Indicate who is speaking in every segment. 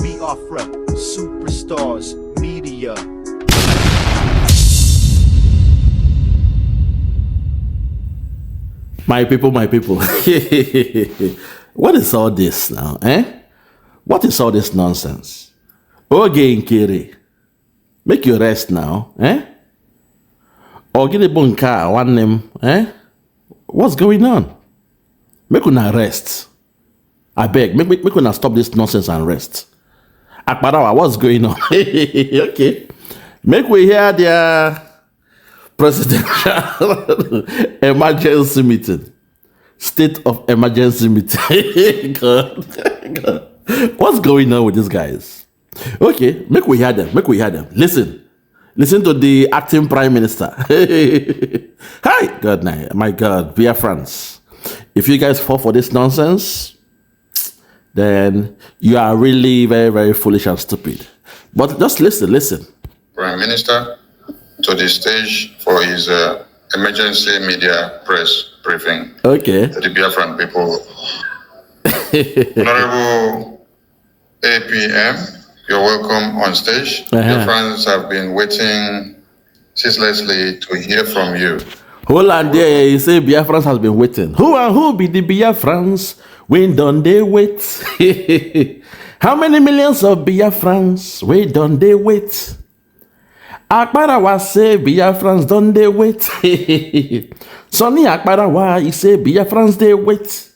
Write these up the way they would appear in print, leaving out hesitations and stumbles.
Speaker 1: Biafra, superstars, media.
Speaker 2: My people, what is all this now, eh? What is all this nonsense? Oge Nkere, make you rest now, eh? Oge Nkere, one name, eh? What's going on? Make una rest. I beg, make una stop this nonsense and rest. Akparawa, what's going on? Okay. Make we hear their presidential emergency meeting. State of emergency meeting. God. What's going on with these guys? Okay, make we hear them. Listen to the acting prime minister. Hi, God, my God, Biafrans. If you guys fall for this nonsense, then you are really very, very foolish and stupid. But just listen.
Speaker 3: Prime Minister to the stage for his emergency media press briefing.
Speaker 2: Okay.
Speaker 3: To the Biafran people. Honorable APM, you're welcome on stage. Biafrans have been waiting ceaselessly to hear from you.
Speaker 2: Hold on there, you say Biafrans has been waiting. Who be the Biafrans? When done they wait? How many millions of Biafrans? When done they wait? Akparawa say Biafrans done they wait. Sonny Akparawa, he say Biafrans they wait.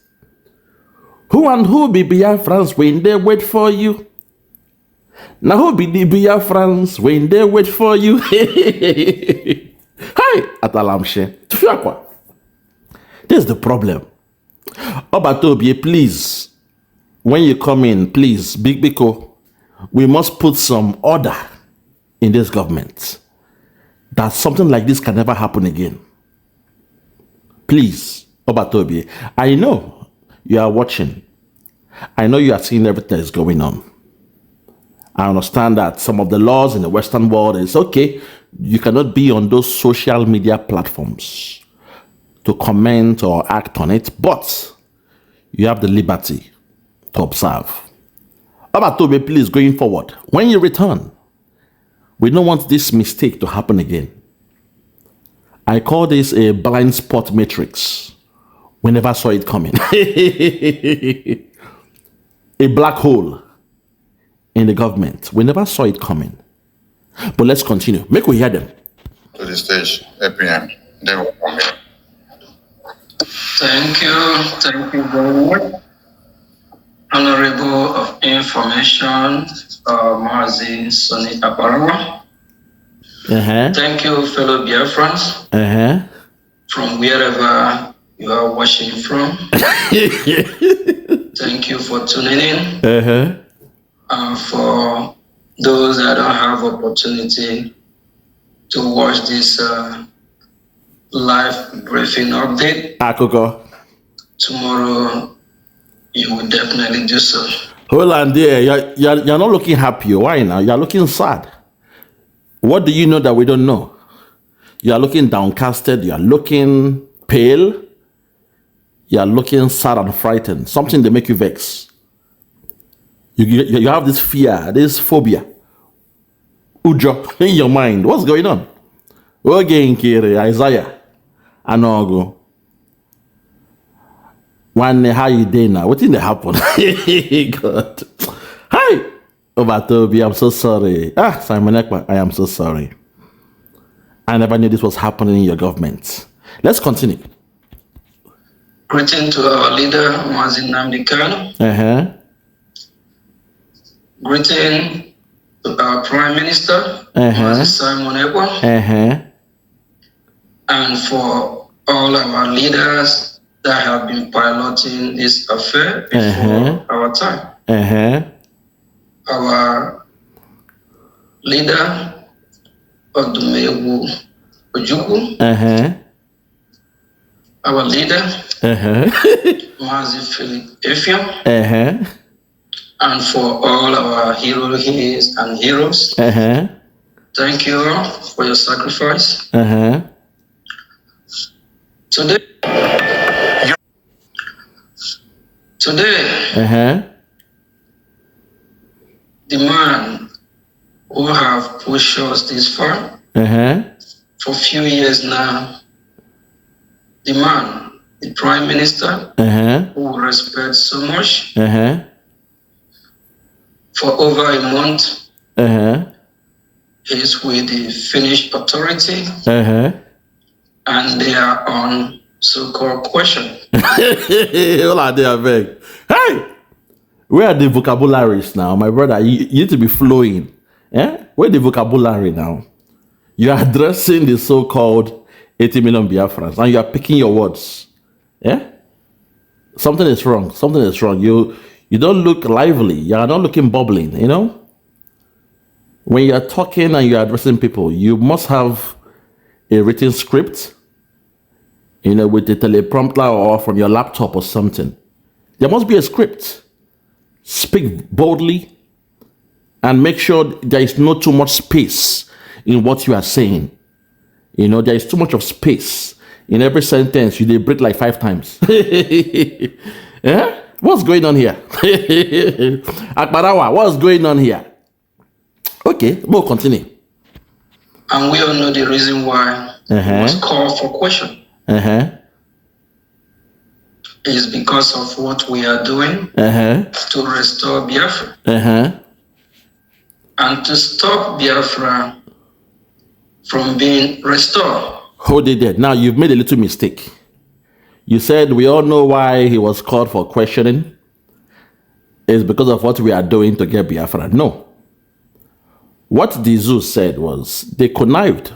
Speaker 2: Who be Biafrans when they wait for you? Now who be the Biafrans when they wait for you? Hi, Atalamshe. This is the problem. Obatobie, please, when you come in, please, Big Biko, we must put some order in this government. That something like this can never happen again. Please, Obatobie, I know you are watching. I know you are seeing everything that is going on. I understand that some of the laws in the Western world is okay. You cannot be on those social media platforms to comment or act on it, but you have the liberty to observe. Obatobe, please, going forward, when you return, we don't want this mistake to happen again. I call this a blind spot matrix. We never saw it coming. A black hole in the government. We never saw it coming. But let's continue. Make we hear them.
Speaker 3: To the stage, APM. They will come in.
Speaker 4: Thank you very much. Honorable of Information, Mazi Sonny Akparawa. Thank you, fellow Biafrans, from wherever you are watching from. Thank you for tuning in. For those that don't have opportunity to watch this live briefing update, tomorrow you will definitely do so.
Speaker 2: Hold on there. You're not looking happy. Why now? You're looking sad. What do you know that we don't know? You're looking downcasted. You're looking pale. You're looking sad and frightened. Something that make you vex. You have this fear, this phobia. Ujo in your mind. What's going on? Oge Nkere, Isaiah, Anogo. One, how you doing now? What did happen? God. Hi, Obatobi, I'm so sorry. Simon Ekpa, I am so sorry. I never knew this was happening in your government. Let's continue.
Speaker 4: Greeting to our leader, Ngozi Orabueze. Greeting to our Prime Minister, Simon Ekpa. And for all our leaders that have been piloting this affair before our time. Our leader, Odumewu Ojukwu. Our leader, Mazi Philip Efiam. And for all our heroes and heroes, thank you all for your sacrifice. Today, the man who have pushed us this far for a few years now, the man, the Prime Minister, who we respect so much, for over a month, is with the Finnish authority, and they are on so-called question.
Speaker 2: Hold on there, beg. Hey! Where are the vocabularies now, my brother? You need to be flowing. Where the vocabulary now? You are addressing the so-called 80 million Biafrans, and you are picking your words. Something is wrong. Something is wrong. You don't look lively. You are not looking bubbling, you know? When you are talking and you are addressing people, you must have a written script, you know, with the teleprompter or from your laptop or something. There must be a script. Speak boldly and make sure there is not too much space in what you are saying. You know, there is too much of space. In every sentence, you break like 5 times. What's going on here? Akbarawa, what's going on here? Okay, we'll continue.
Speaker 4: And we all know the reason why it was called for question. Is because of what we are doing to restore Biafra. And to stop Biafra from being restored.
Speaker 2: Hold it there. Now, you've made a little mistake. You said we all know why he was called for questioning. It's because of what we are doing to get Biafra. No. What the zoo said was they connived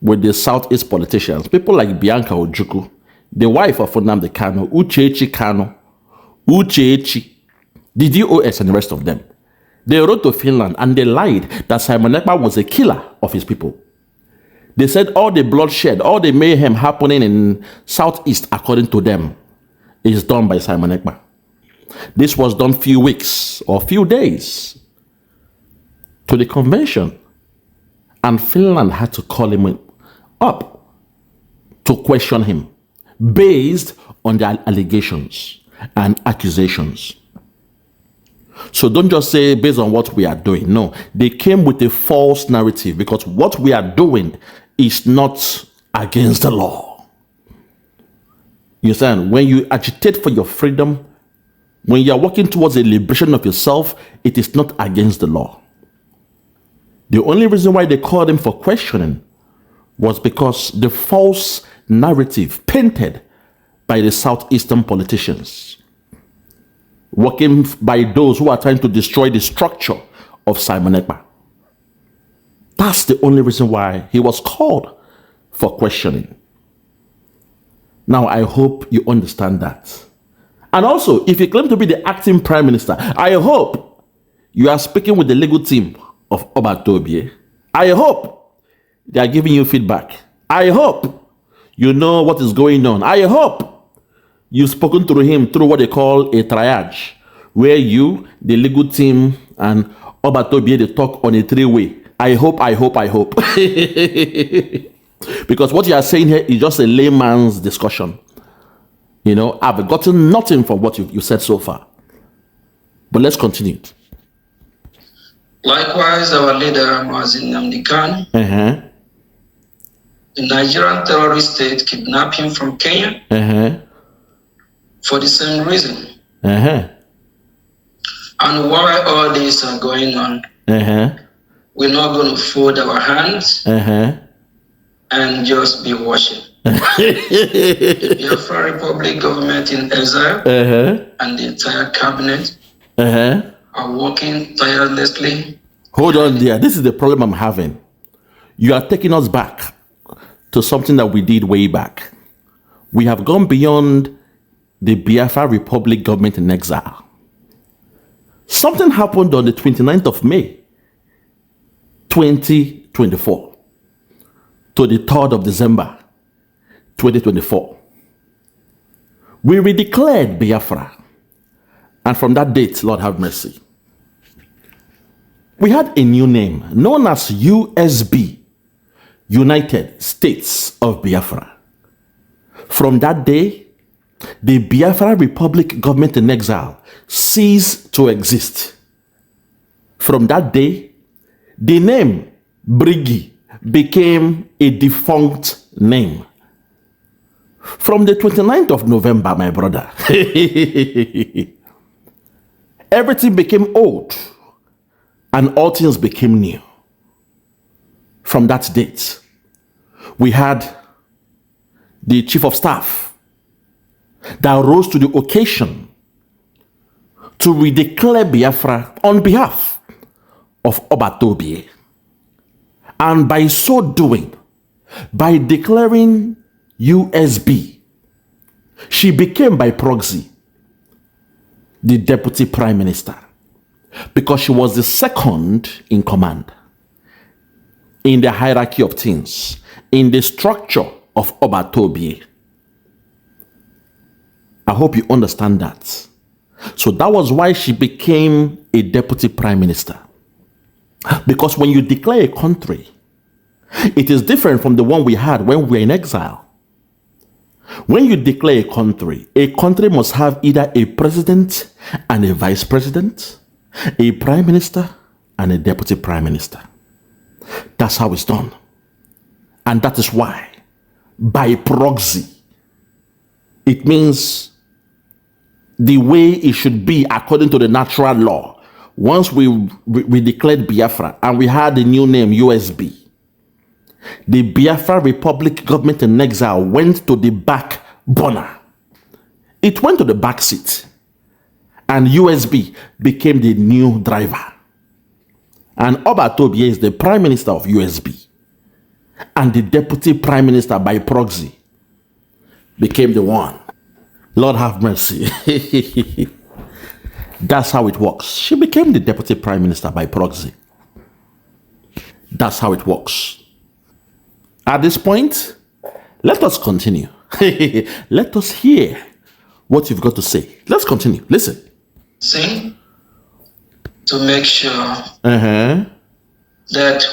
Speaker 2: with the Southeast politicians, people like Bianca Ojukwu, the wife of Nnamdi Kanu, Uchechi, the DOS, and the rest of them. They wrote to Finland and they lied that Simon Ekpa was a killer of his people. They said all the bloodshed, all the mayhem happening in Southeast, according to them, is done by Simon Ekpa. This was done few weeks or few days to the convention. And Finland had to call him up to question him based on the allegations and accusations. So don't just say based on what we are doing. No, they came with a false narrative because what we are doing is not against the law. You understand? When you agitate for your freedom, when you are working towards a liberation of yourself, it is not against the law. The only reason why they called him for questioning was because the false narrative painted by the Southeastern politicians, working by those who are trying to destroy the structure of Simon Ekpa. That's the only reason why he was called for questioning. Now, I hope you understand that. And also, if you claim to be the acting prime minister, I hope you are speaking with the legal team of Obatobie. I hope they are giving you feedback. I hope you know what is going on. I hope you've spoken to him through what they call a triage, where you, the legal team, and Obatobie, they talk on a 3-way. I hope. Because what you are saying here is just a layman's discussion. You know, I've gotten nothing from what you said so far. But let's continue.
Speaker 4: Likewise, our leader, Nnamdi Kanu, the Nigerian terrorist state kidnapped him from Kenya for the same reason. And while all this are going on, we're not going to fold our hands and just be watching. The Biafra Republic government in exile and the entire cabinet are working tirelessly.
Speaker 2: Hold on there. This is the problem I'm having. You are taking us back to something that we did way back. We have gone beyond the Biafra Republic government in exile. Something happened on the 29th of May, 2024 to the 3rd of December, 2024. We redeclared Biafra. And from that date, Lord have mercy, we had a new name known as USB, United States of Biafra. From that day, the Biafra Republic government in exile ceased to exist. From that day, the name Brigi became a defunct name. From the 29th of November, my brother, everything became old and all things became new. From that date, we had the chief of staff that rose to the occasion to redeclare Biafra on behalf of Obatobie. And by so doing, by declaring USB, she became by proxy the deputy prime minister because she was the second in command in the hierarchy of things, in the structure of Obatobie. I hope you understand that. So that was why she became a deputy prime minister. Because when you declare a country, it is different from the one we had when we were in exile. When you declare a country must have either a president and a vice president, a prime minister and a deputy prime minister. That's how it's done. And that is why, by proxy, it means the way it should be according to the natural law. Once we declared Biafra and we had the new name USB, the Biafra Republic government in exile went to the back burner. It went to the back seat. And USB became the new driver. And Obatobie is the prime minister of USB. And the deputy prime minister by proxy became the one. Lord have mercy. That's how it works. She became the deputy prime minister by proxy. That's how it works. At this point, let us continue. Let us hear what you've got to say. Let's continue. Listen.
Speaker 4: See, to make sure that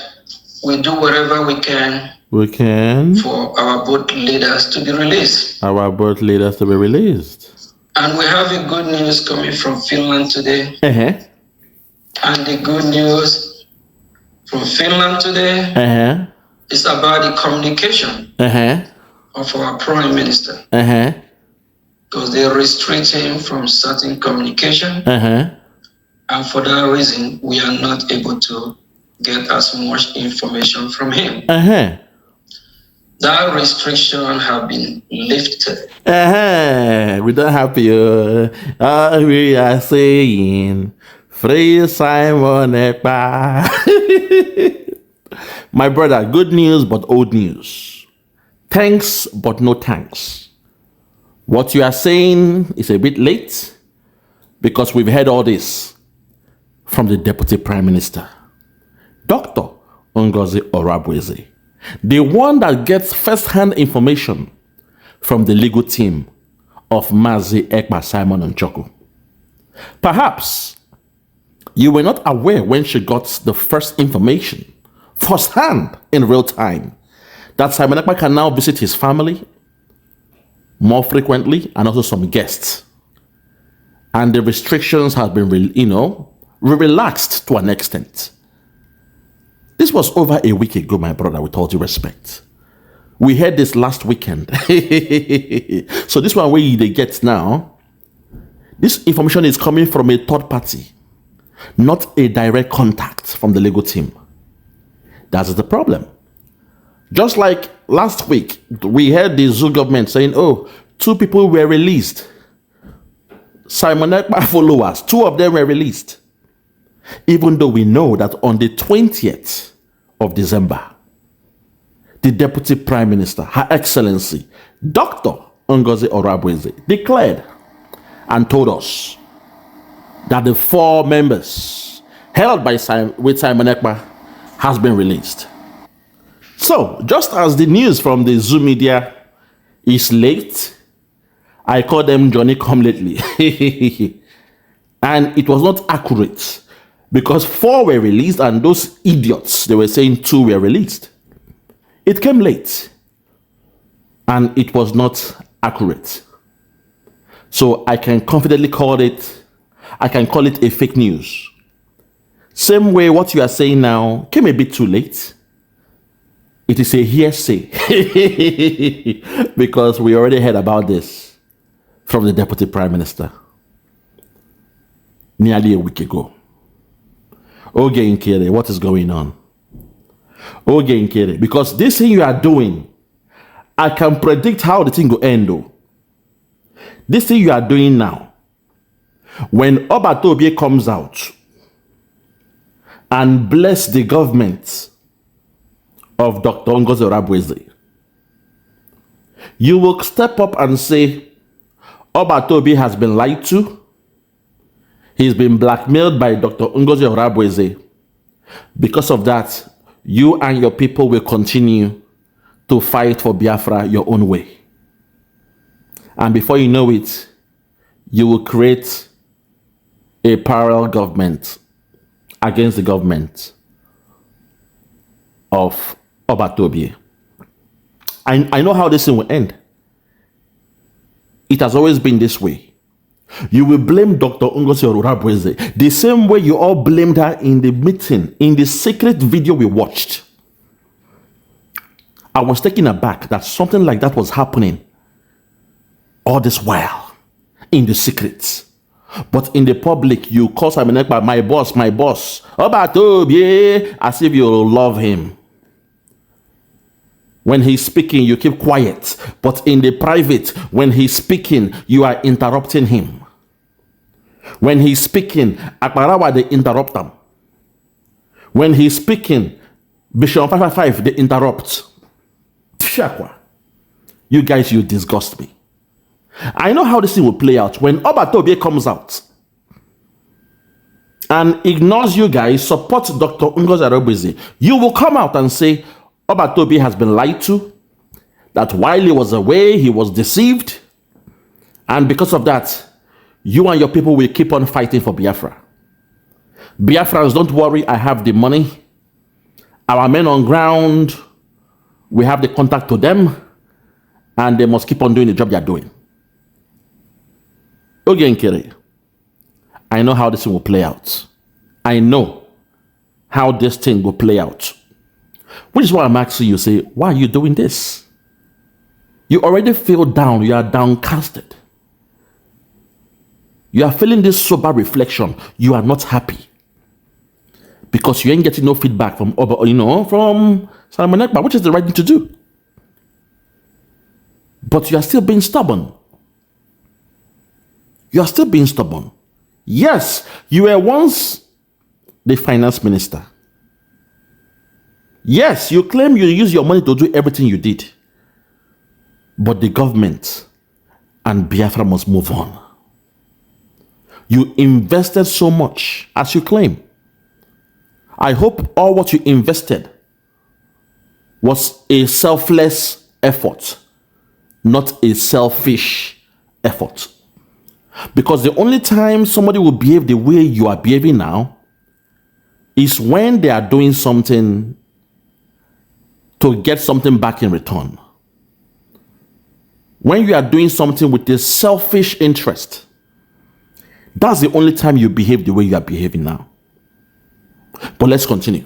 Speaker 4: we do whatever we can for our boat leaders to be released.
Speaker 2: Our boat leaders to be released.
Speaker 4: And we have a good news coming from Finland today. And the good news from Finland today is about the communication of our prime minister. Because they restrict him from certain communication. And for that reason, we are not able to get as much information from him. That restriction have been lifted.
Speaker 2: We don't have you. All we are saying, free Simon Ekpa. My brother, good news but old news. Thanks but no thanks. What you are saying is a bit late because we've heard all this from the deputy prime minister, Dr. Ngozi Orabueze, the one that gets first-hand information from the legal team of Mazi Ekpa Simon Njoku. Perhaps you were not aware when she got the first information, first-hand in real time, that Simon Ekpa can now visit his family more frequently and also some guests. And the restrictions have been, relaxed to an extent. This was over a week ago, my brother, with all due respect. We heard this last weekend. So this one where they get now, this information is coming from a third party, not a direct contact from the legal team. That's the problem. Just like last week, we heard the Zoo government saying, 2 people were released. Simon Ekpa followers, 2 of them were released. Even though we know that on the 20th of December, the Deputy Prime Minister, Her Excellency, Dr. Ngozi Orabueze, declared and told us that the 4 members held with Simon Ekpa has been released. So, just as the news from the Zoo media is late, I call them Johnny Come Lately. And it was not accurate because 4 were released and those idiots, they were saying 2 were released. It came late and it was not accurate. So I can confidently call it a fake news. Same way what you are saying now came a bit too late. It is a hearsay because we already heard about this from the Deputy Prime Minister nearly a week ago. Oge Nkere, what is going on? Oge Nkere, because this thing you are doing, I can predict how the thing will end though. This thing you are doing now, when Obatobie comes out and bless the government of Dr. Ngozi Orabueze, you will step up and say, Obatobie has been lied to. He's been blackmailed by Dr. Ngozi Orabueze. Because of that, you and your people will continue to fight for Biafra your own way. And before you know it, you will create a parallel government against the government of Obatobie. I know how this thing will end. It has always been this way. You will blame Dr. Ngozi Orabueze the same way you all blamed her in the meeting, in the secret video we watched. I was taken aback that something like that was happening all this while in the secrets. But in the public, you call Simon Ekpa, my boss, Obatobie, as if you love him. When he's speaking, you keep quiet. But in the private, when he's speaking, you are interrupting him. When he's speaking, Akbarawa, they interrupt him. When he's speaking, Bishop 555, they interrupt. Shakwa. You guys, you disgust me. I know how this thing will play out. When Obatobie comes out and ignores you guys, support Dr. Ngozi Orabueze, you will come out and say, Obatobie has been lied to, that while he was away, he was deceived, and because of that, you and your people will keep on fighting for Biafra. Biafrans, don't worry, I have the money. Our men on ground, we have the contact to them, and they must keep on doing the job they are doing. Oge Nkere, I know how this thing will play out. I know how this thing will play out. Which is why I'm asking you, say, why are you doing this? You already feel down. You are downcasted. You are feeling this sober reflection. You are not happy. Because you ain't getting no feedback from Simon Ekpa, which is the right thing to do. But you are still being stubborn. You are still being stubborn. Yes, you were once the finance minister. Yes, you claim you use your money to do everything you did. But the government and Biafra must move on. You invested so much, as you claim. I hope all what you invested was a selfless effort, not a selfish effort. Because the only time somebody will behave the way you are behaving now is when they are doing something to get something back in return. When you are doing something with a selfish interest, that's the only time you behave the way you are behaving now. But let's continue.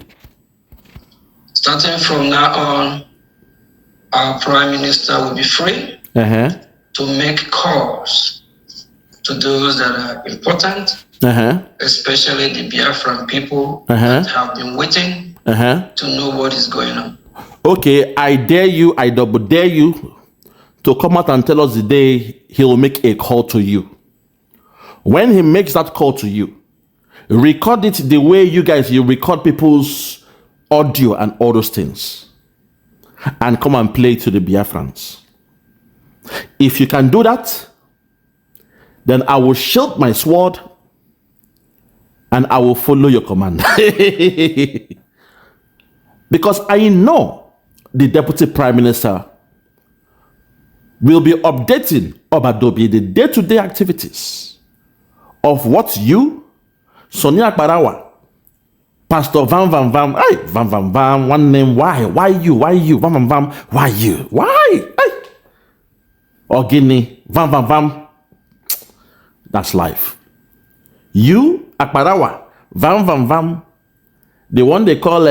Speaker 4: Starting from now on, our Prime Minister will be free to make calls to those that are important, especially the Biafran people that have been waiting to know what is going on.
Speaker 2: Okay, I dare you, I double dare you to come out and tell us the day he will make a call to you. When he makes that call to you, record it the way you record people's audio and all those things, and come and play to the Biafrans. If you can do that, then I will shield my sword and I will follow your command. Because I know the Deputy Prime Minister will be updating Obatobie the day-to-day activities of what you, Sonia Akbarawa, Pastor Vam, one name, why you, Vam, why you, why? Ogini, Vam, that's life. You, Akbarawa, Vam, The one they call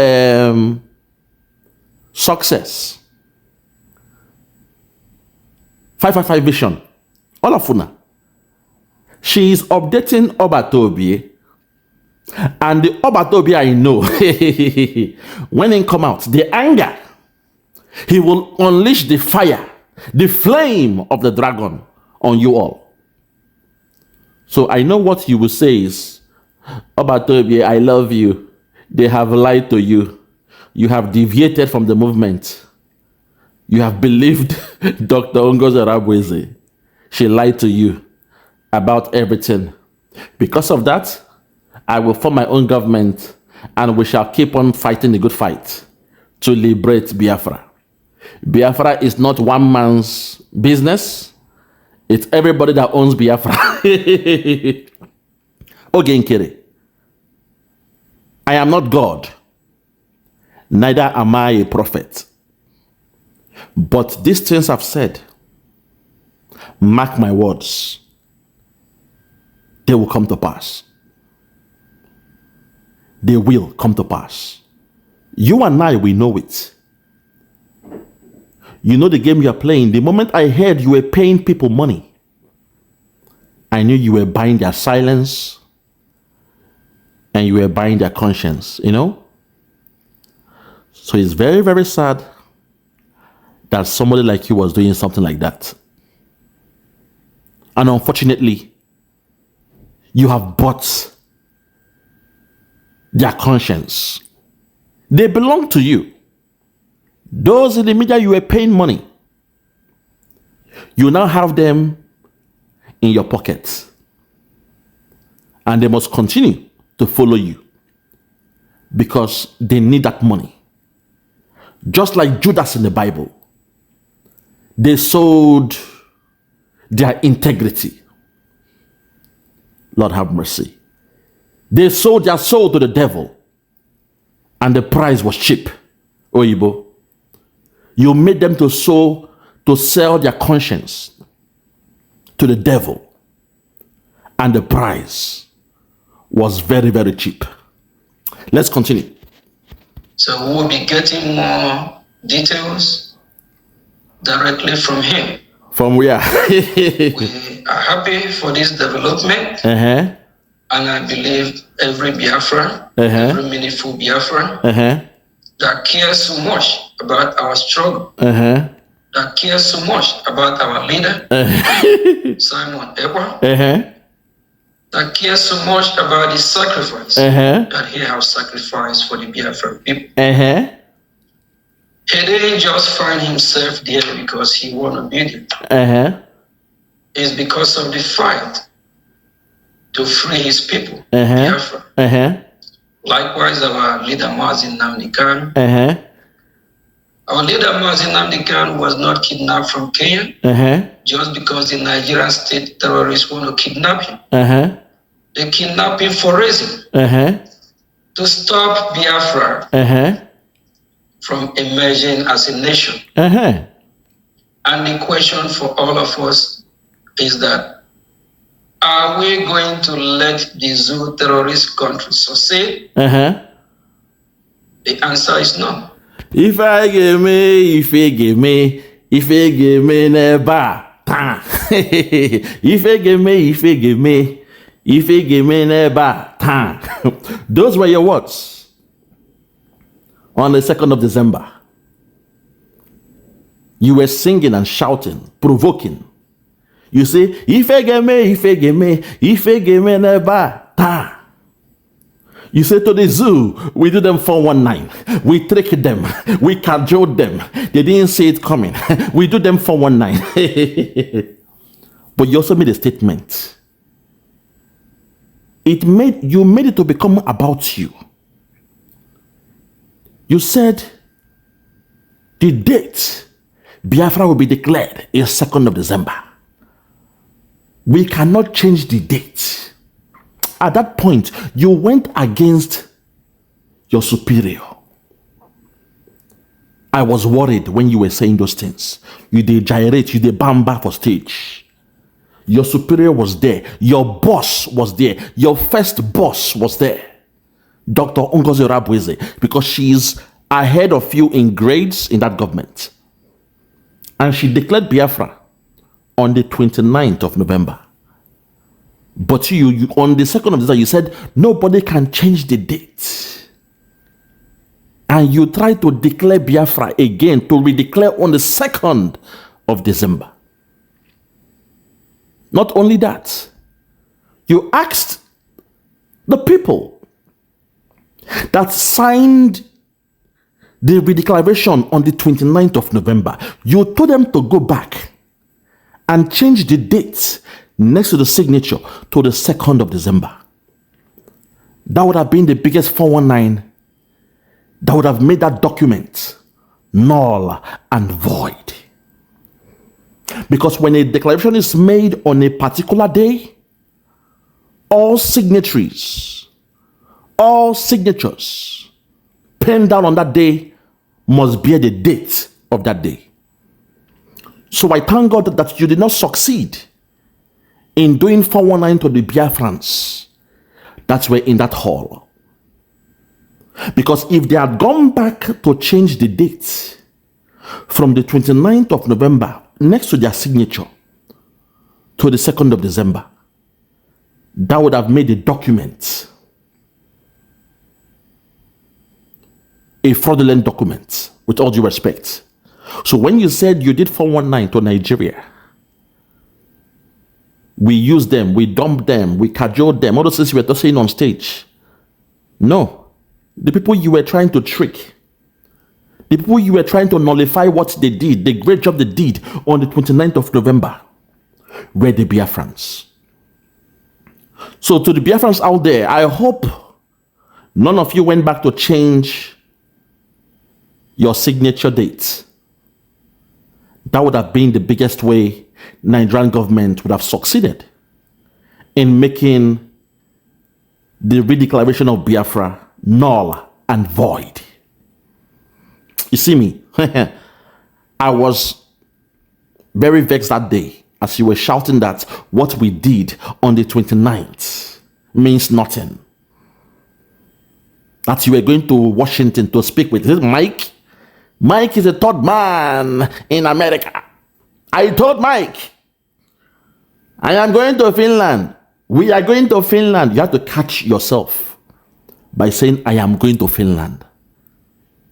Speaker 2: Success. 555 Vision. All of Una. She is updating Obatobi. And the Obatobi I know, when he come out, the anger, he will unleash the fire, the flame of the dragon on you all. So I know what you will say is, Obatobi, I love you. They have lied to you. You have deviated from the movement. You have believed Dr. Ngozi Orabueze. She lied to you about everything. Because of that, I will form my own government and we shall keep on fighting the good fight to liberate Biafra. Biafra is not one man's business. It's everybody that owns Biafra. Oge Nkere. I am not God. Neither am I a prophet. But these things I've said, mark my words, they will come to pass. They will come to pass. You and I, we know it. You know the game you are playing. The moment I heard you were paying people money, I knew you were buying their silence and you were buying their conscience, you know? So it's very, very sad that somebody like you was doing something like that. And unfortunately, you have bought their conscience. They belong to you. Those in the media you were paying money, you now have them in your pockets. And they must continue to follow you because they need that money. Just like Judas in the Bible, they sold their integrity. Lord have mercy. They sold their soul to the devil and the price was cheap. Oyibo, you made them to sell their conscience to the devil and the price was very, very cheap. Let's continue.
Speaker 4: So we'll be getting more details directly from him.
Speaker 2: From where?
Speaker 4: We are happy for this development.
Speaker 2: And
Speaker 4: I believe every Biafran, every meaningful Biafran that cares so much about our struggle, that cares so much about our leader, Simon Ekpa, that cares so much about the sacrifice that he has sacrificed for the Biafran people. He didn't just find himself there because he wanted to be there. It's because of the fight to free his people, Biafra. Likewise, our leader Ngozi Orabueze. Our leader Ngozi Orabueze was not kidnapped from Kenya just because the Nigerian state terrorists want to kidnap him. They kidnap him for reason to stop Biafra from emerging as a nation. And the question for all of us is that, are we going to let the zoo terrorist country succeed? The answer is no.
Speaker 2: If I give me, never. If I give me, never. Those were your words on the 2nd of December. You were singing and shouting, provoking. You say, if I give me, never. You say to the zoo, we do them 419. We trick them. We cajole them. They didn't see it coming. We do them 419. But you also made a statement. You made it to become about you. You said the date Biafra will be declared is 2nd of December. We cannot change the date. At that point, you went against your superior. I was worried when you were saying those things. You did gyrate, you did bamba for stage. Your superior was there. Your boss was there. Your first boss was there. Dr. Ngozi Orabueze, because she's ahead of you in grades in that government. And she declared Biafra on the 29th of November. But you on the 2nd of December, you said nobody can change the date. And you try to declare Biafra again, to redeclare on the 2nd of December. Not only that, you asked the people that signed the redeclaration on the 29th of November, you told them to go back and change the date next to the signature to the 2nd of December. That would have been the biggest 419 that would have made that document null and void. Because when a declaration is made on a particular day, all signatures, all signatures penned down on that day must bear the date of that day. So I thank God that you did not succeed in doing 419 to the Biafrans that were in that hall. Because if they had gone back to change the date from the 29th of November next to their signature to the 2nd of December, that would have made the document a fraudulent document, with all due respect. So when you said you did 419 to Nigeria, we used them, we dumped them, we cajoled them, all those things you were just saying on stage. No. The people you were trying to trick, the people you were trying to nullify what they did, the great job they did on the 29th of November, were the Biafrans. So to the Biafrans out there, I hope none of you went back to change your signature date. That would have been the biggest way Nigerian government would have succeeded in making the redeclaration of Biafra null and void. You see me? I was very vexed that day as you were shouting that what we did on the 29th means nothing. That you were going to Washington to speak with Mike. Mike is a third man in America. I told Mike, I am going to Finland. We are going to Finland. You have to catch yourself by saying, I am going to Finland.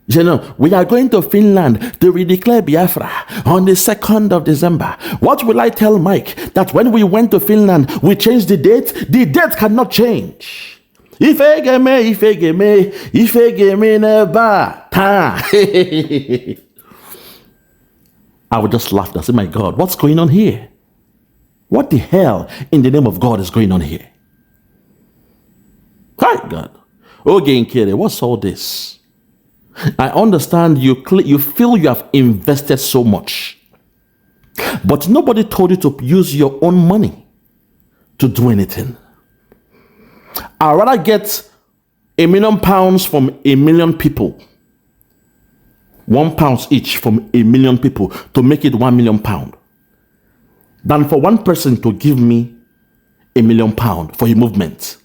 Speaker 2: You know, we are going to Finland to redeclare Biafra on the 2nd of December. What will I tell Mike? That when we went to Finland, we changed the date? The date cannot change. If I never. I would just laugh and say, my God, what's going on here? What the hell in the name of God is going on here? Hi, God. Oge Nkere, what's all this? I understand you feel you have invested so much, but nobody told you to use your own money to do anything. I'd rather get £1 million from 1 million people, £1 each from 1 million people to make it £1 million, than for one person to give me £1 million for a movement.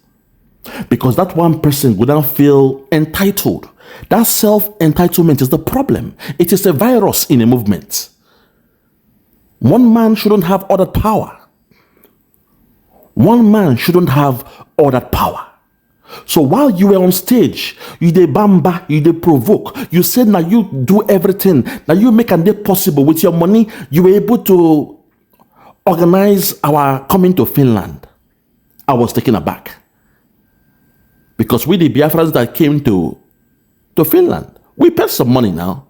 Speaker 2: Because that one person would not feel entitled. That self-entitlement is the problem. It is a virus in a movement. One man shouldn't have all that power. One man shouldn't have all that power. So while you were on stage, you did bamba, you did provoke, you said now you do everything, now you make a day possible with your money, you were able to organize our coming to Finland. I was taken aback. Because we the Biafrans that came to Finland, we paid some money now.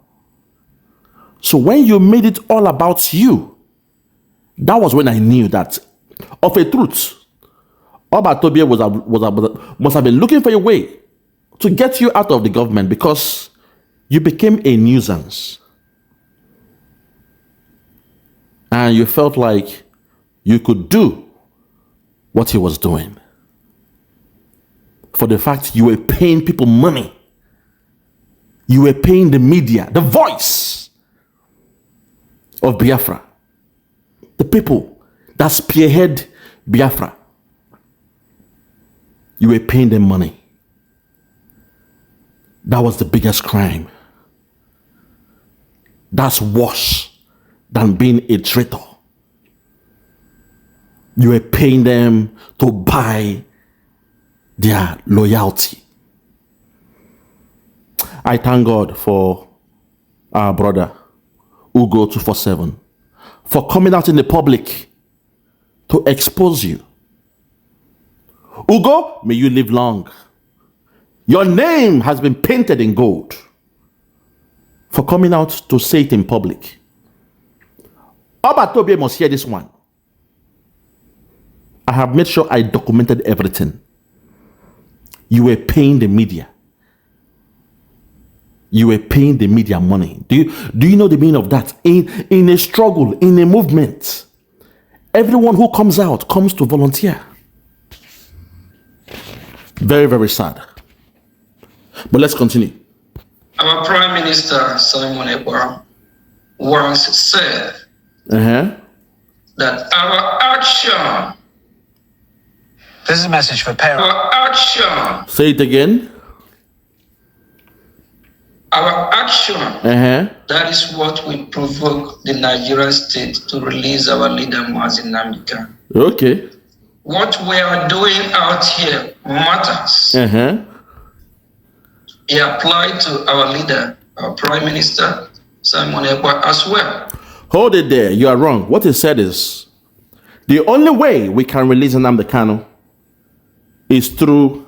Speaker 2: So when you made it all about you, that was when I knew that of a truth, Oba Tobia must have been looking for a way to get you out of the government because you became a nuisance. And you felt like you could do what he was doing. For the fact you were paying people money. You were paying the media, the voice of Biafra. The people that spearhead Biafra. You were paying them money. That was the biggest crime. That's worse than being a traitor. You were paying them to buy their loyalty. I thank God for our brother, Ugo 247, for coming out in the public to expose you. Ugo, may you live long. Your name has been painted in gold for coming out to say it in public. Obatobe must hear this one. I have made sure I documented everything. You were paying the media. You were paying the media money. Do you know the meaning of that? In a struggle, in a movement, everyone who comes out comes to volunteer. Very, very sad. But let's continue.
Speaker 4: Our Prime Minister, Simon Ekpa, once said that our action...
Speaker 5: This is a message for parents.
Speaker 4: Our action...
Speaker 2: Say it again.
Speaker 4: Our action, that is what will provoke the Nigerian state to release our leader, Ngozi Orabueze.
Speaker 2: Okay.
Speaker 4: What we are doing out here matters. He applied to our leader, our Prime Minister, Simon Ekpa, as well.
Speaker 2: Hold it there. You are wrong. What he said is, the only way we can release Nnamdi Kanu is through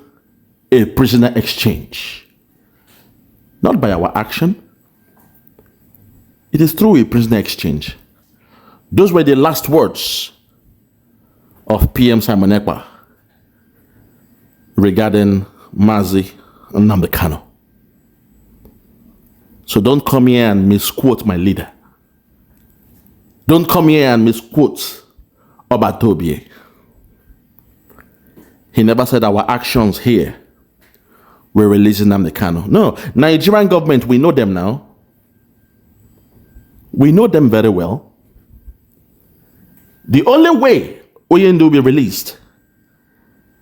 Speaker 2: a prisoner exchange. Not by our action. It is through a prisoner exchange. Those were the last words of PM Simon Ekpa regarding Mazi Nnamdi Kanu. So don't come here and misquote my leader. Don't come here and misquote Obatobe. He never said our actions here we're releasing Nnamdi Kanu. No, Nigerian government, we know them now. We know them very well. The only way Oyendu will be released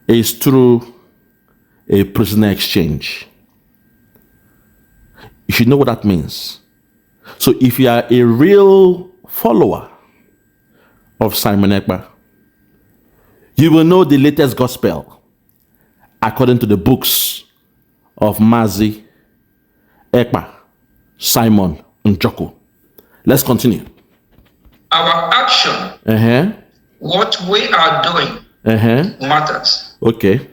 Speaker 2: is through a prisoner exchange. You should know what that means. So if you are a real follower of Simon Ekpa, you will know the latest gospel according to the books of Mazi, Ekpa, Simon, and Joko. Let's continue.
Speaker 4: Our action, what we are doing, matters.
Speaker 2: Okay.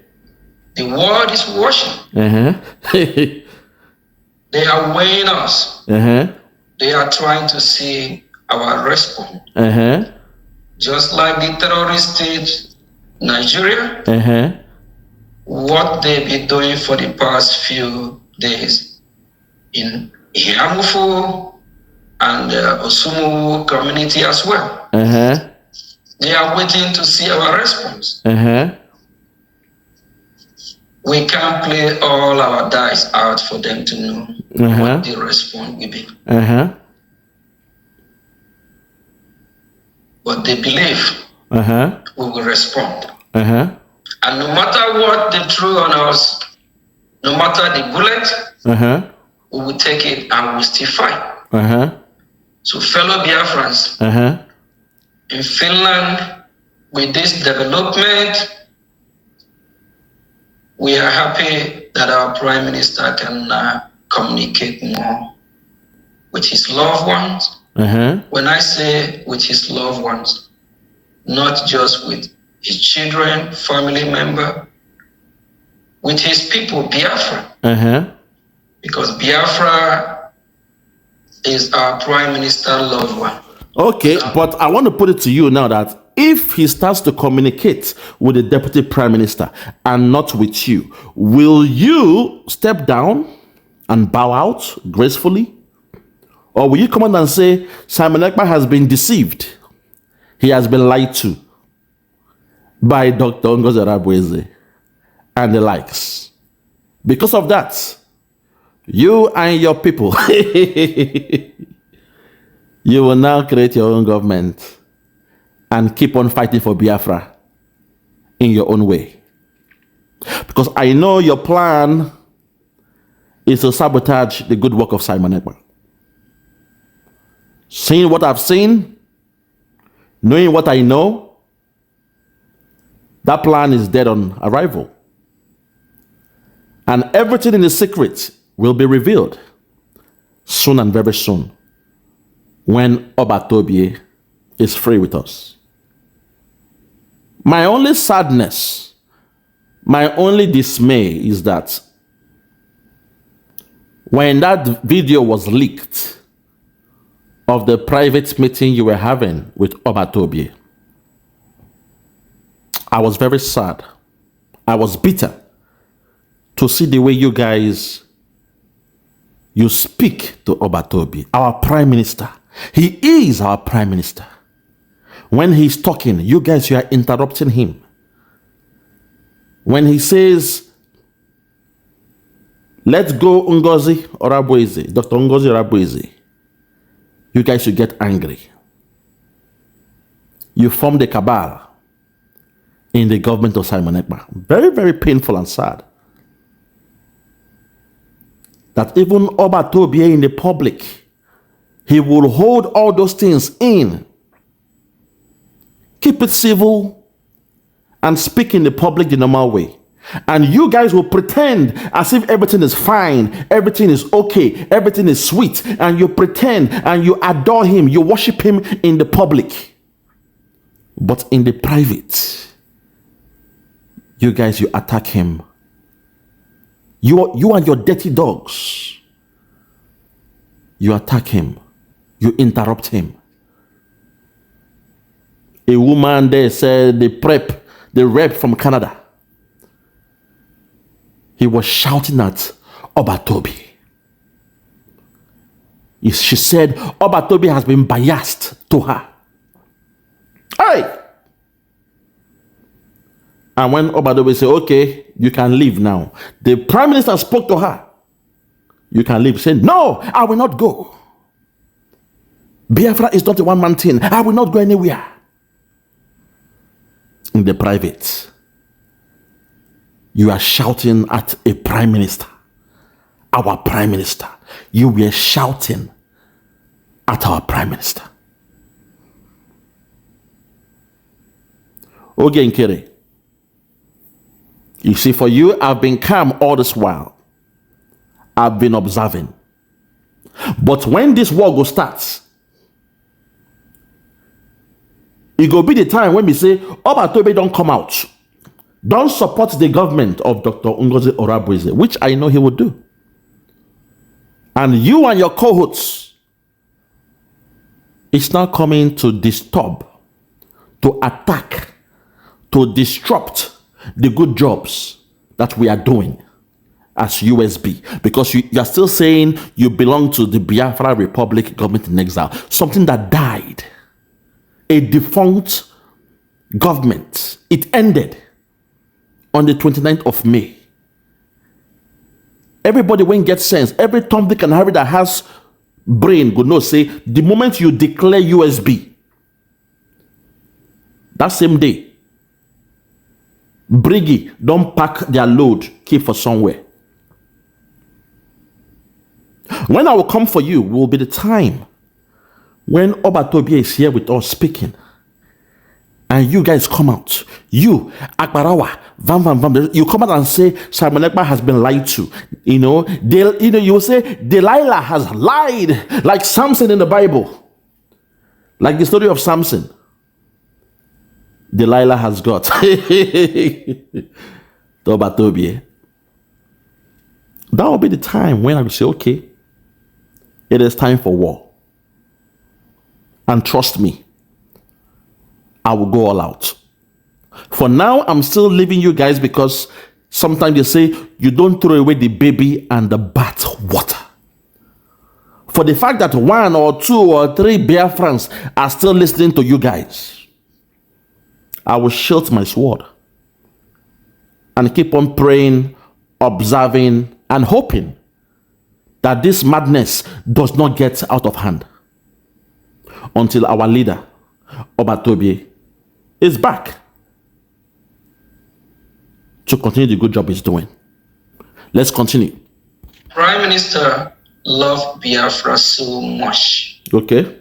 Speaker 4: The world is watching. They are weighing us. They are trying to see our response. Just like the terrorist state, Nigeria, what they've been doing for the past few days in Ihamufu and Osumu community as well. They are waiting to see our response. We can't play all our dice out for them to know what the response will be. But they believe we will respond. And no matter what they threw on us, no matter the bullet, we will take it and we will still fight. So fellow Biafrans, in Finland, with this development, we are happy that our Prime Minister can communicate more with his loved ones. When I say with his loved ones, not just with his children, family member, with his people, Biafra. Because Biafra is our Prime Minister loved one.
Speaker 2: Okay, but I want to put it to you now that if he starts to communicate with the Deputy Prime Minister and not with you, will you step down and bow out gracefully? Or will you come out and say, Simon Ekpa has been deceived? He has been lied to by Dr. Ngozi Orabueze and the likes. Because of that, you and your people, you will now create your own government and keep on fighting for Biafra in your own way. Because I know your plan is to sabotage the good work of Simon Ekpa. Seeing what I've seen, knowing what I know, that plan is dead on arrival. And everything in the secret will be revealed soon and very soon when Obatobie is free with us. My only sadness, my only dismay is that when that video was leaked of the private meeting you were having with Obatobie, I was very sad. I was bitter to see the way you guys, you speak to Obatobie, our prime minister. He is our prime minister. When he's talking, you guys, you are interrupting him. When he says, let's go Ngozi Orabueze, Dr. Ngozi Orabueze, you guys should get angry. You formed a cabal in the government of Simon Ekpa. Very, very painful and sad. That even Obatobie in the public, he will hold all those things in. Keep it civil and speak in the public the normal way. And you guys will pretend as if everything is fine, everything is okay, everything is sweet, and you pretend and you adore him, you worship him in the public. But in the private, you guys, you attack him. You and your dirty dogs, you attack him, you interrupt him. A woman there said the rep from Canada, he was shouting at Obatobie. She said Obatobie has been biased to her. Hey! And when Obatobie said, okay, you can leave now, the prime minister spoke to her. You can leave. She said, no, I will not go. Biafra is not a one-man thing. I will not go anywhere. In the private, you are shouting at a prime minister, our prime minister. You were shouting at our prime minister. Oge Nkere, you see, for you, I've been calm all this while. I've been observing. But when this war go starts, it go be the time when we say, Obatobie don't come out. Don't support the government of Dr. Ngozi Orabueze, which I know he will do. And you and your cohorts, it's now coming to disturb, to attack, to disrupt the good jobs that we are doing as USB, because you are still saying you belong to the Biafra Republic government in exile, something that died, a defunct government. It ended on the 29th of May. Everybody when get sense, every Tom, Dick and Harry that has brain go know, say the moment you declare USB, that same day, Briggy don't pack their load, keep for somewhere. When I will come for you will be the time when Obatobie is here with us speaking, and you guys come out, you Akbarawa, Vam, you come out and say Simon Ekpa has been lied to. You will say Delilah has lied, like Samson in the Bible, like the story of Samson. Delilah has got Obatobie. That will be the time when I will say, okay, it is time for war. And trust me, I will go all out. For now, I'm still leaving you guys because sometimes they say you don't throw away the baby and the bath water. For the fact that 1 or 2 or 3 Biafrans are still listening to you guys, I will shield my sword and keep on praying, observing, and hoping that this madness does not get out of hand until our leader, Obatobie, is back to continue the good job he's doing. Let's continue.
Speaker 4: Prime Minister loved Biafra so much.
Speaker 2: Okay.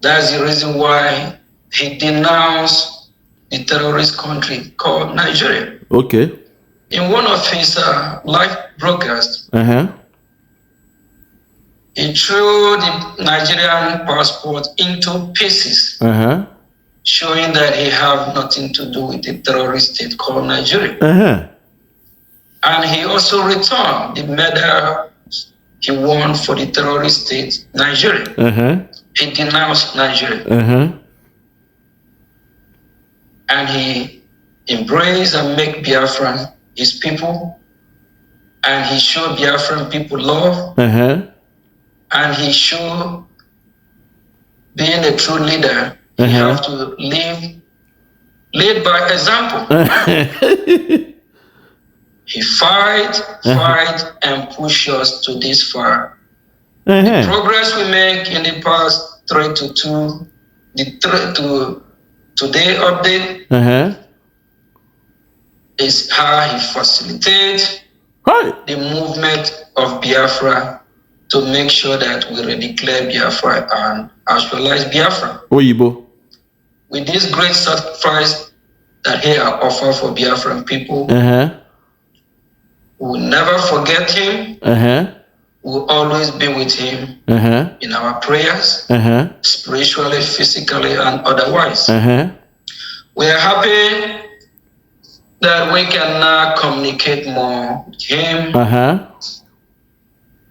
Speaker 4: That's the reason why he denounced the terrorist country called Nigeria.
Speaker 2: Okay.
Speaker 4: In one of his live broadcasts, he threw the Nigerian passport into pieces, showing that he have nothing to do with the terrorist state called Nigeria. And he also returned the medal he won for the terrorist state, Nigeria. He denounced Nigeria. And he embraced and make Biafran his people. And he showed Biafran people love. And he showed being a true leader, you have to lead by example. He fight, and push us to this far. The progress we make in the past 3-2, the today update is how he facilitates the movement of Biafra to make sure that we redeclare Biafra and actualize Biafra. With this great sacrifice that he has offered for Biafran people, we will never forget him. We will always be with him in our prayers, spiritually, physically, and otherwise. We are happy that we can now communicate more with him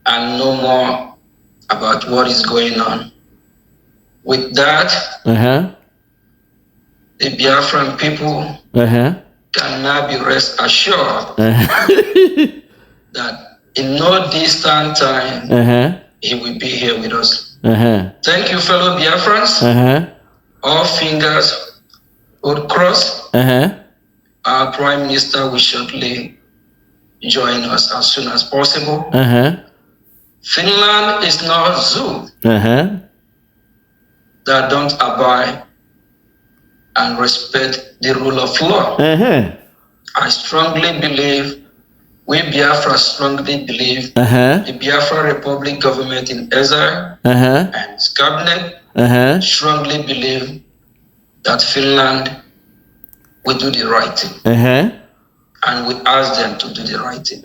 Speaker 4: and know more about what is going on. With that, the Biafran people can now be rest assured that in no distant time, he will be here with us. Thank you, fellow Biafrans. All fingers would cross. Our Prime Minister will shortly join us as soon as possible. Finland is not zoo that don't abide and respect the rule of law. I strongly believe, we Biafra strongly believe, the Biafra Republic government in exile and its cabinet strongly believe that Finland will do the right thing. And we ask them to do the right thing.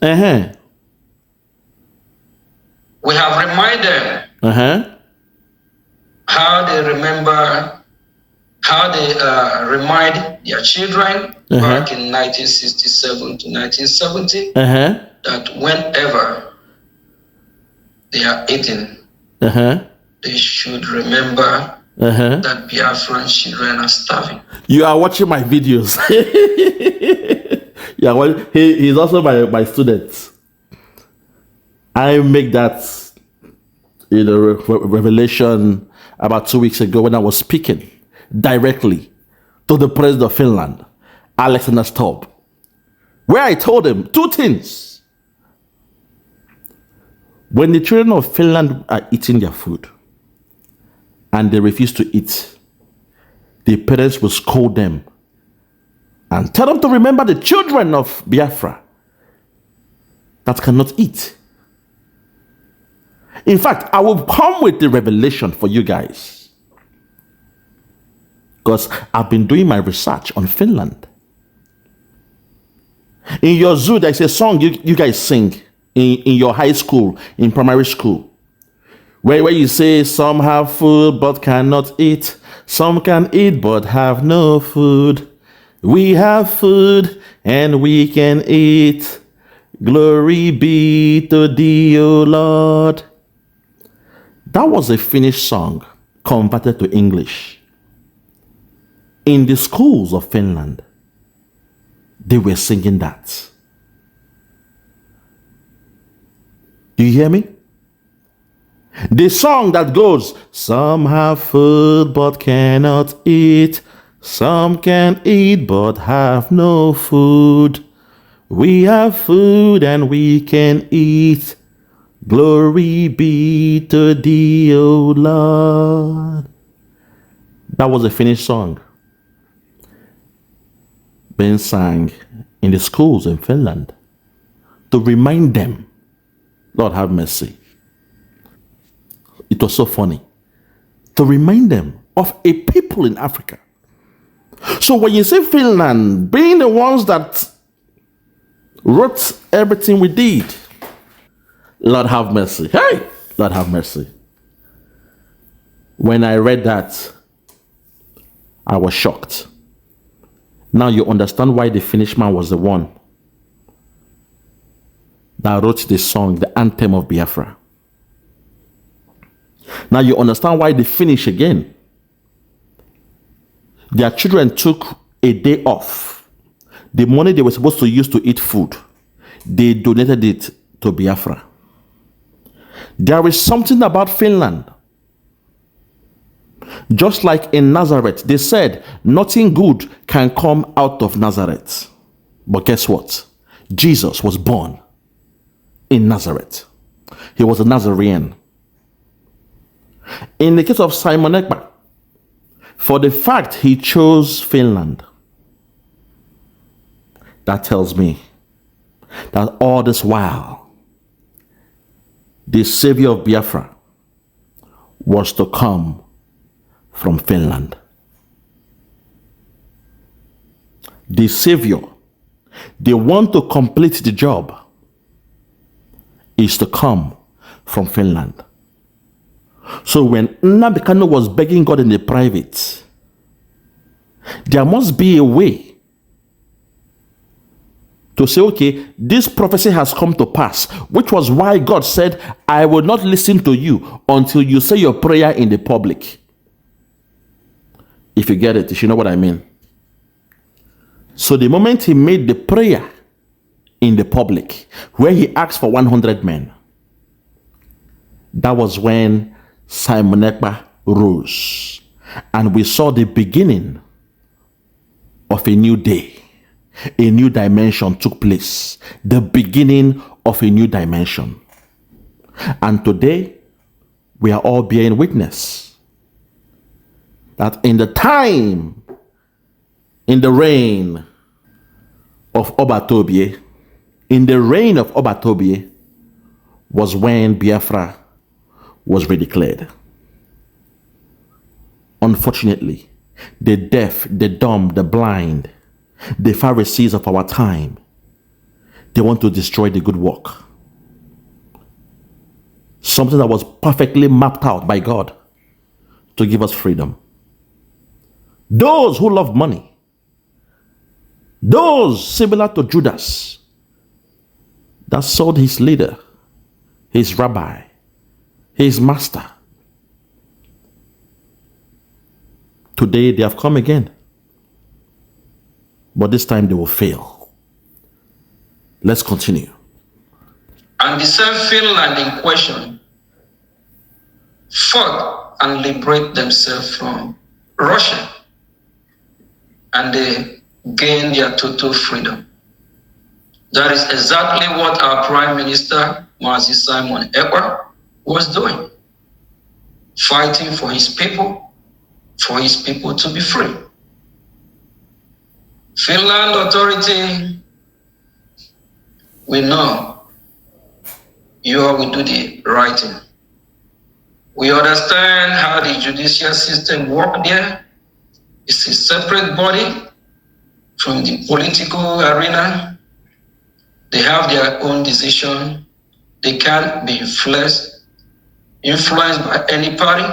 Speaker 4: We have reminded them how they remember, how they remind their children back in 1967 to 1970 that whenever they are eating, they should remember that Biafran children are starving.
Speaker 2: You are watching my videos. He's also my student. I make that revelation about 2 weeks ago when I was speaking directly to the president of Finland, Alexander Stubb, where I told him two things. When the children of Finland are eating their food and they refuse to eat, the parents will scold them and tell them to remember the children of Biafra that cannot eat. In fact, I will come with the revelation for you guys, because I've been doing my research on Finland. In your zoo, there's a song you guys sing in your high school, in primary school, where you say, some have food but cannot eat, some can eat but have no food. We have food and we can eat. Glory be to thee, O Lord. That was a Finnish song converted to English. In the schools of Finland, they were singing that. Do you hear me? The song that goes, some have food but cannot eat, some can eat but have no food. We have food and we can eat. Glory be to thee, O Lord. That was a Finnish song being sang in the schools in Finland to remind them Lord have mercy. It was so funny to remind them of a people in Africa. So when you say Finland being the ones that wrote everything we did, Lord have mercy. Hey, Lord have mercy. When I read that, I was shocked. Now you understand why the Finnish man was the one that wrote the song, the anthem of Biafra. Now you understand why the Finnish again. Their children took a day off. The money they were supposed to use to eat food, they donated it to Biafra. There is something about Finland. Just like in Nazareth, they said nothing good can come out of Nazareth. But guess what? Jesus was born in Nazareth. He was a Nazarene. In the case of Simon Ekpa, for the fact he chose Finland, that tells me that all this while, the savior of Biafra was to come from Finland. The savior, the one to complete the job, is to come from Finland. So when Nnamdi Kanu was begging God in the private, there must be a way to say, okay, this prophecy has come to pass, which was why God said, I will not listen to you until you say your prayer in the public. If you get it, you should know what I mean. So the moment he made the prayer in the public, where he asked for 100 men, that was when Simon Ekpa rose. And we saw the beginning of a new day. A new dimension took place. The beginning of a new dimension. And today, we are all bearing witness that in the time, in the reign of Obatobie, in the reign of Obatobie was when Biafra was redeclared. Unfortunately, the deaf, the dumb, the blind, the Pharisees of our time, they want to destroy the good work. Something that was perfectly mapped out by God to give us freedom. Those who love money, those similar to Judas that sold his leader, his rabbi, his master. Today they have come again. But this time they will fail. Let's continue.
Speaker 4: And the same Finland in question fought and liberate themselves from Russia. And they gained their total freedom. That is exactly what our Prime Minister, Mazi Simon Ekpa, was doing. Fighting for his people to be free. Finland authority, we know you all will do the right thing. We understand how the judicial system works there. It's a separate body from the political arena. They have their own decision. They can't be influenced by any party.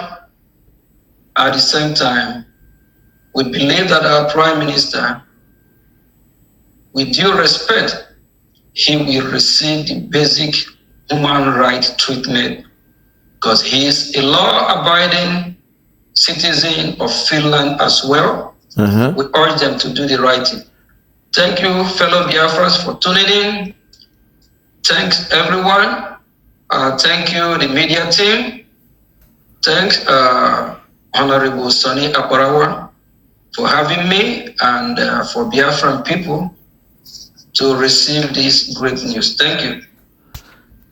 Speaker 4: At the same time, we believe that our Prime Minister, with due respect, he will receive the basic human rights treatment because he is a law-abiding citizen of Finland as well. We urge them to do the right thing. Thank you, fellow Biafrans, for tuning in. Thanks, everyone. Thank you, the media team. Thanks, Honorable Sonny Aparawa, for having me and for Biafran people to receive this great news. Thank you.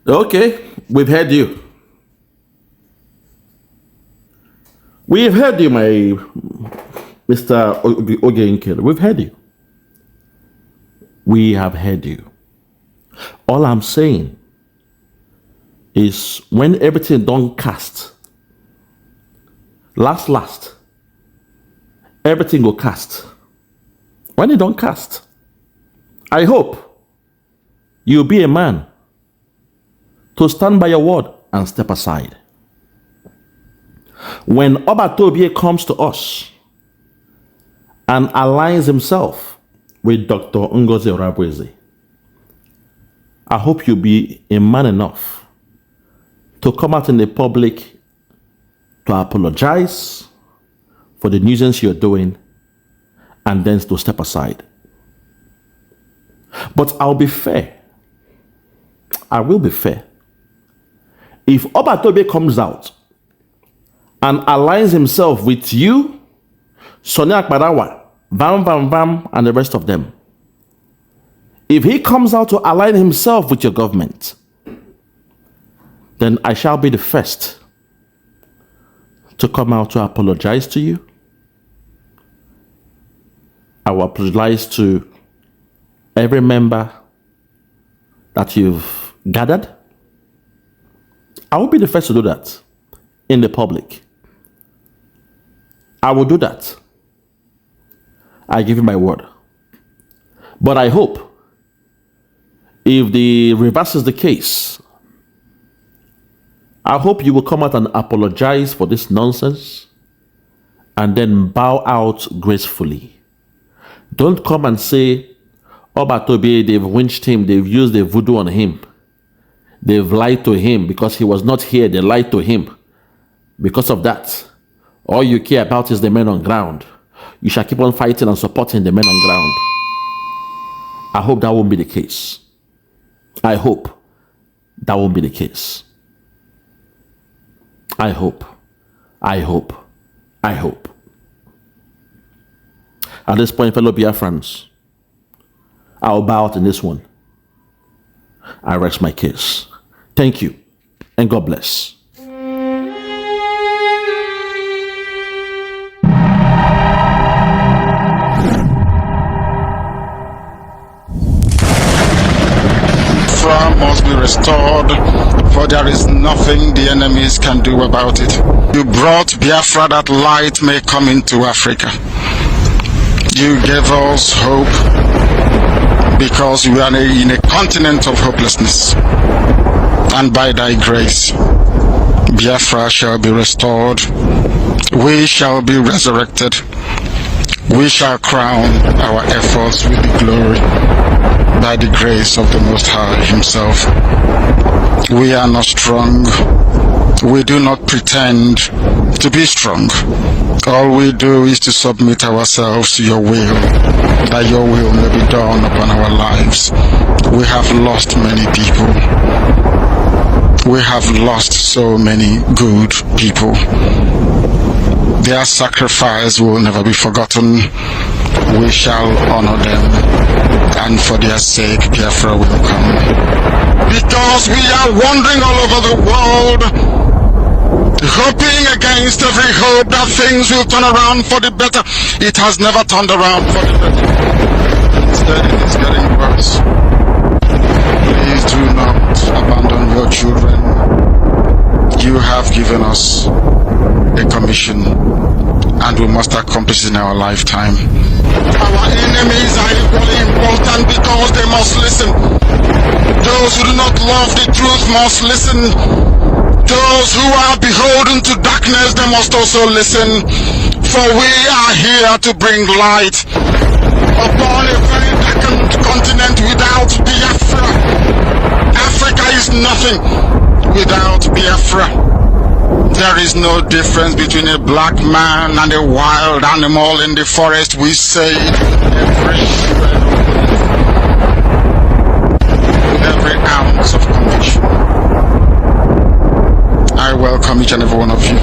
Speaker 2: Okay, we've heard you. We've heard you, my Mr. Oge Nkere. We've heard you. We have heard you. All I'm saying is when everything don't cast. Last, everything will cast. When it don't cast, I hope you'll be a man to stand by your word and step aside. When Obatobie comes to us and aligns himself with Dr. Ngozi Orabueze, I hope you'll be a man enough to come out in the public to apologize for the nuisance you're doing and then to step aside. But I'll be fair. I will be fair. If Obatobie comes out and aligns himself with you, Sonia Akparawa, Bam, and the rest of them, if he comes out to align himself with your government, then I shall be the first to come out to apologize to you. I will apologize to every member that you've gathered. I will be the first to do that in the public. I will do that. I give you my word. But I hope if the reverse is the case, I hope you will come out and apologize for this nonsense and then bow out gracefully. Don't come and say, Obatobie, they've winched him, they've used the voodoo on him. They've lied to him because he was not here, they lied to him. Because of that, all you care about is the men on ground. You shall keep on fighting and supporting the men on ground. I hope that won't be the case. I hope that won't be the case. I hope. At this point, fellow Biafrans, I'll bow out in this one. I rest my case. Thank you, and God bless.
Speaker 6: Biafra must be restored, for there is nothing the enemies can do about it. You brought Biafra that light may come into Africa. You gave us hope because we are in a continent of hopelessness. And by thy grace, Biafra shall be restored. We shall be resurrected. We shall crown our efforts with the glory by the grace of the Most High Himself. We are not strong. We do not pretend to be strong. All we do is to submit ourselves to your will, that your will may be done upon our lives. We have lost many people. We have lost so many good people. Their sacrifice will never be forgotten. We shall honor them, and for their sake, Biafra will come. Because we are wandering all over the world, hoping against every hope that things will turn around for the better. It has never turned around for the better. Instead, it is getting worse. Please do not abandon your children. You have given us a commission, and we must accomplish it in our lifetime. Our enemies are equally important because they must listen. Those who do not love the truth must listen. Those who are beholden to darkness, they must also listen. For we are here to bring light upon a very darkened continent without Biafra. Africa is nothing without Biafra. There is no difference between a black man and a wild animal in the forest. We say it with every ounce of conviction. I welcome each and every one of you.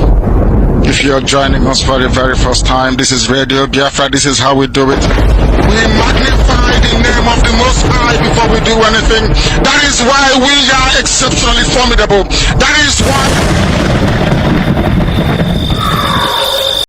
Speaker 6: If you're joining us for the very first time, this is Radio Biafra. This is how we do it. We magnify the name of the Most High before we do anything. That is why we are exceptionally formidable. That is why